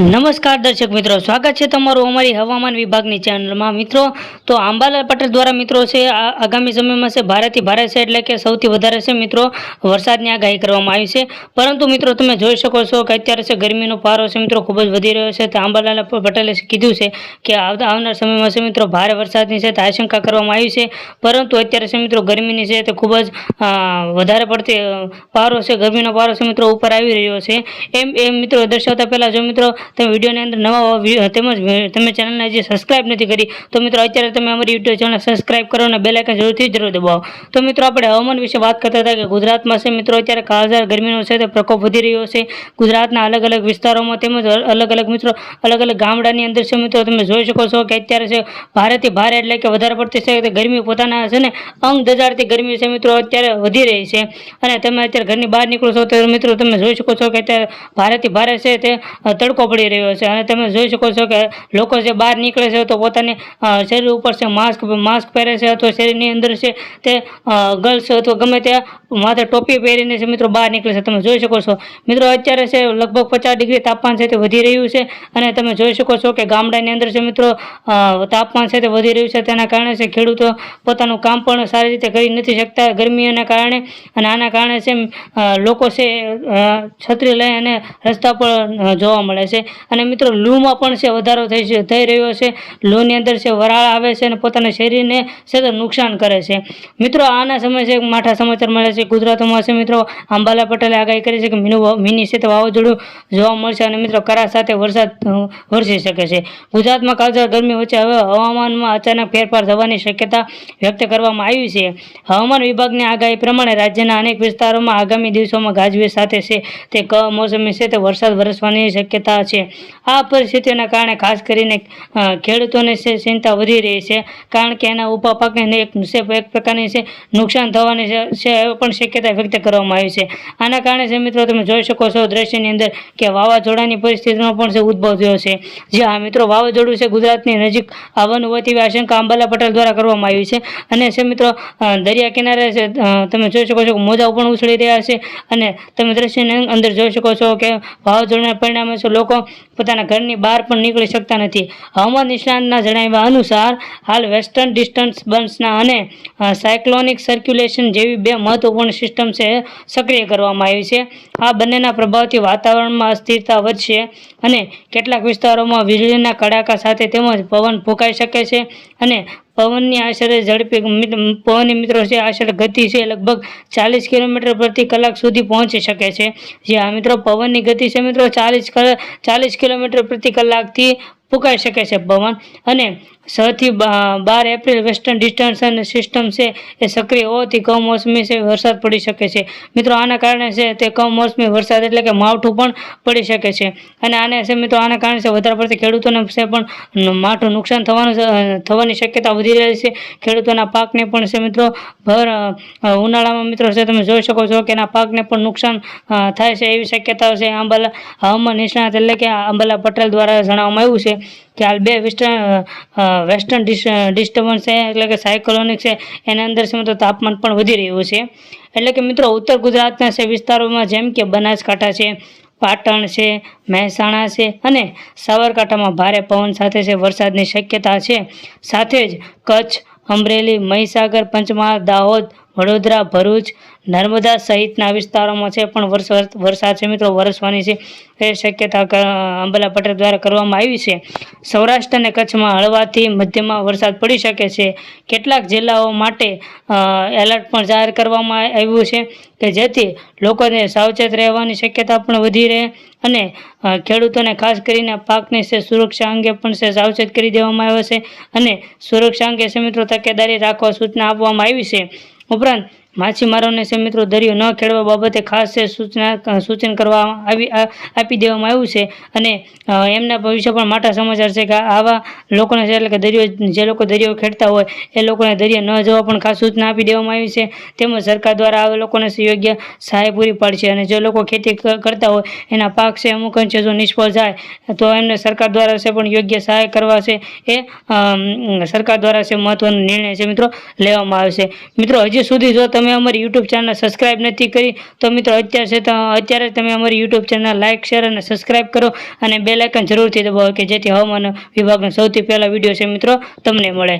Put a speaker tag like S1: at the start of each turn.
S1: નમસ્કાર દર્શક મિત્રો, સ્વાગત છે તમારું અમારી હવામાન વિભાગની ચેનલમાં. મિત્રો, તો અંબાલાલ પટેલ દ્વારા મિત્રો છે આગામી સમયમાં છે ભારેથી ભારે છે, એટલે કે સૌથી વધારે છે મિત્રો વરસાદની આગાહી કરવામાં આવી છે. પરંતુ મિત્રો તમે જોઈ શકો છો કે અત્યારે છે ગરમીનો પારો છે મિત્રો ખૂબ જ વધી રહ્યો છે. તો અંબાલાલ પટેલે કીધું છે કે આવનાર સમયમાં છે મિત્રો ભારે વરસાદની છે તે આશંકા કરવામાં આવી છે. પરંતુ અત્યારે છે મિત્રો ગરમીની છે તે ખૂબ જ વધારે પડતી પારો છે, ગરમીનો પારો છે મિત્રો ઉપર આવી રહ્યો છે. એમ મિત્રો દર્શાવતા પહેલા જો મિત્રો તમે વિડીયોની અંદર નવા તેમજ તમે ચેનલને હજી સબસ્ક્રાઇબ નથી કરી તો મિત્રો અત્યારે તમે અમારી યુટ્યુબ ચેનલ સબસ્ક્રાઇબ કરો અને બેલ આઇકન જરૂર દબાવો. તો મિત્રો આપણે હવામાન વિશે વાત કરતા હતા કે ગુજરાતમાં છે મિત્રો અત્યારે કાળઝાળ ગરમીનો છે તે પ્રકોપ વધી રહ્યો છે. ગુજરાતના અલગ અલગ વિસ્તારોમાં તેમજ અલગ અલગ મિત્રો અલગ અલગ ગામડાની અંદર છે મિત્રો તમે જોઈ શકો છો કે અત્યારે છે ભારેથી ભારે એટલે કે વધારે પડતી છે ગરમી પોતાના છે ને અંગ દજાડતી ગરમી છે મિત્રો અત્યારે વધી રહી છે. અને તમે અત્યારે ઘરની બહાર નીકળો છો તો મિત્રો તમે જોઈ શકો છો કે અત્યારે ભારેથી ભારે છે તે તડકો પડી રહ્યો છે. અને તમે જોઈ શકો છો કે લોકો જે બહાર નીકળે છે તો પોતાની શરીર ઉપર છે માસ્ક પહેરે છે અથવા શરીરની અંદર છે તે ગર્લ્સ અથવા ગમે ત્યાં માથે ટોપી પહેરીને છે મિત્રો બહાર નીકળે છે. તમે જોઈ શકો છો મિત્રો અત્યારે છે લગભગ 50 ડિગ્રી તાપમાન છે તે વધી રહ્યું છે. અને તમે જોઈ શકો છો કે ગામડાની અંદર છે મિત્રો તાપમાન છે તે વધી રહ્યું છે. તેના કારણે છે ખેડૂતો પોતાનું કામ પણ સારી રીતે કરી નથી શકતા ગરમીના કારણે. અને આના કારણે છે લોકો છે છત્રી લઈ અને રસ્તા પર જોવા મળે છે. અને મિત્રો લૂમાં પણ છે વધારો થઈ રહ્યો છે. લૂની અંદર છે વરાળ આવે છે અને પોતાના શરીરને છે તે નુકસાન કરે છે. મિત્રો આના સમય છે માઠા સમાચાર મળે છે ગુજરાતમાં છે મિત્રો અંબાલાલ પટેલે આગાહી કરી છે કે મિની છે તે વાવાઝોડું જોવા મળશે અને મિત્રો કરા સાથે વરસાદ વરસી શકે છે. ગુજરાતમાં કાળઝાળ ગરમી વચ્ચે હવે હવામાનમાં અચાનક ફેરફાર થવાની શક્યતા વ્યક્ત કરવામાં આવી છે. હવામાન વિભાગની આગાહી પ્રમાણે રાજ્યના અનેક વિસ્તારોમાં આગામી દિવસોમાં ગાજવીજ સાથે છે તે કમોસમી છે તે વરસાદ વરસવાની શક્યતા છે. આ પરિસ્થિતિઓના કારણે ખાસ કરીને ખેડૂતોને ચિંતા વધી રહી છે, કારણ કે એના ઊભા પાકને એક પ્રકારની છે નુકસાન થવાની છે પણ શક્યતા વ્યક્ત કરવામાં આવી છે. આના કારણે છે મિત્રો તમે જોઈ શકો છો દ્રશ્યની અંદર કે વાવાઝોડાની પરિસ્થિતિનો પણ છે ઉદ્ભવ થયો છે. જે આ મિત્રો વાવાઝોડું છે ગુજરાતની નજીક આવવાનું હોય તેવી આશંકા અંબાલાલ પટેલ દ્વારા કરવામાં આવી છે. અને છે મિત્રો દરિયા કિનારે છે તમે જોઈ શકો છો કે મોજાઓ પણ ઉછળી રહ્યા છે. અને તમે દ્રશ્યની અંદર જોઈ શકો છો કે વાવાઝોડાના પરિણામે લોકો પોતાના ઘરની બહાર પણ નીકળી શકતા નથી. હવામાન નિષ્ણાતના જણાવ્યા અનુસાર હાલ વેસ્ટર્ન ડિસ્ટર્બન્સના અને સાયક્લોનિક સર્ક્યુલેશન જેવી બે મહત્વપૂર્ણ સિસ્ટમ છે સક્રિય કરવામાં આવી છે. આ બંનેના પ્રભાવથી વાતાવરણમાં અસ્થિરતા વધશે અને કેટલાક વિસ્તારોમાં વીજળીના કડાકા સાથે તેમજ પવન ફૂંકાઈ શકે છે. અને પવનની આશરે પવનની મિત્રો છે આશરે ગતિ છે લગભગ 40 કિલોમીટર પ્રતિ કલાક સુધી પહોંચી શકે છે. જે આ મિત્રો પવનની ગતિ છે મિત્રો 40 કિલોમીટર પ્રતિ કલાકથી ફૂંકાઈ શકે છે પવન. અને 6 થી 12 એપ્રિલ વેસ્ટર્ન ડિસ્ટર્બન્સ સિસ્ટમ છે એ સક્રિય હોવાથી કમોસમી છે વરસાદ પડી શકે છે. મિત્રો આના કારણે છે તે કમોસમી વરસાદ એટલે કે માવઠું પણ પડી શકે છે. અને આને છે મિત્રો આના કારણે છે વધારે પડતી ખેડૂતોને છે પણ માઠું નુકસાન થવાની શક્યતા વધી રહી છે. ખેડૂતોના પાકને પણ છે મિત્રો ભર ઉનાળામાં મિત્રો છે તમે જોઈ શકો છો કે એના પાકને પણ નુકસાન થાય છે એવી શક્યતાઓ છે હવામાન નિષ્ણાત એટલે કે અંબાલાલ પટેલ દ્વારા જણાવવામાં આવ્યું છે કે હાલ બે વેસ્ટર્ન ડિસ્ટર્બન્સ છે એટલે કે સાયક્લોનિક છે એના અંદર છે મિત્રો તાપમાન પણ વધી રહ્યું છે. એટલે કે મિત્રો ઉત્તર ગુજરાતના છે વિસ્તારોમાં જેમ કે બનાસકાંઠા છે, પાટણ છે, મહેસાણા છે અને સાબરકાંઠામાં ભારે પવન સાથે છે વરસાદની શક્યતા છે. સાથે જ કચ્છ, અમરેલી, મહીસાગર, પંચમહાલ, દાહોદ, વડોદરા, ભરૂચ, નર્મદા સહિતના વિસ્તારોમાં છે પણ વરસાદ છે મિત્રો વરસવાની છે એ શક્યતા અંબાલાલ પટેલ દ્વારા કરવામાં આવી છે. સૌરાષ્ટ્ર અને કચ્છમાં હળવાથી મધ્યમાં વરસાદ પડી શકે છે. કેટલાક જિલ્લાઓ માટે એલર્ટ પણ જાહેર કરવામાં આવ્યું છે કે જેથી લોકોને સાવચેત રહેવાની શક્યતા પણ વધી રહે. અને ખેડૂતોને ખાસ કરીને પાકની છે સુરક્ષા અંગે પણ છે સાવચેત કરી દેવામાં આવે છે. અને સુરક્ષા અંગે છે મિત્રો તકેદારી રાખવા સૂચના આપવામાં આવી છે. ઉપરાંત માછીમારોને છે મિત્રો દરિયો ન ખેડવા બાબતે ખાસ છે સૂચન કરવામાં આપી દેવામાં આવ્યું છે. અને એમના ભવિષ્ય પણ માઠા સમાચાર છે કે આવા લોકોને છે એટલે કે જે લોકો દરિયો ખેડતા હોય એ લોકોને દરિયા ન જવા પણ ખાસ સૂચના આપી દેવામાં આવી છે. તેમજ સરકાર દ્વારા આવા લોકોને યોગ્ય સહાય પૂરી પાડશે. અને જે લોકો ખેતી કરતા હોય એના પાક છે અમુક અંશે જો નિષ્ફળ જાય તો એમને સરકાર દ્વારા છે પણ યોગ્ય સહાય કરવા છે એ સરકાર દ્વારા છે મહત્વનો નિર્ણય છે મિત્રો લેવામાં આવે છે. મિત્રો હજી સુધી જો તમે તમે અમારી યુટ્યુબ ચેનલ સબસ્ક્રાઇબ નથી કરી તો મિત્રો અત્યારે તમે અમારી યુટ્યુબ ચેનલ લાઇક શેર અને સબસ્ક્રાઇબ કરો અને બેલ આઇકન જરૂરથી દબાવો કે જેથી હવામાન વિભાગનો સૌથી પહેલા વિડીયો છે મિત્રો તમને મળે.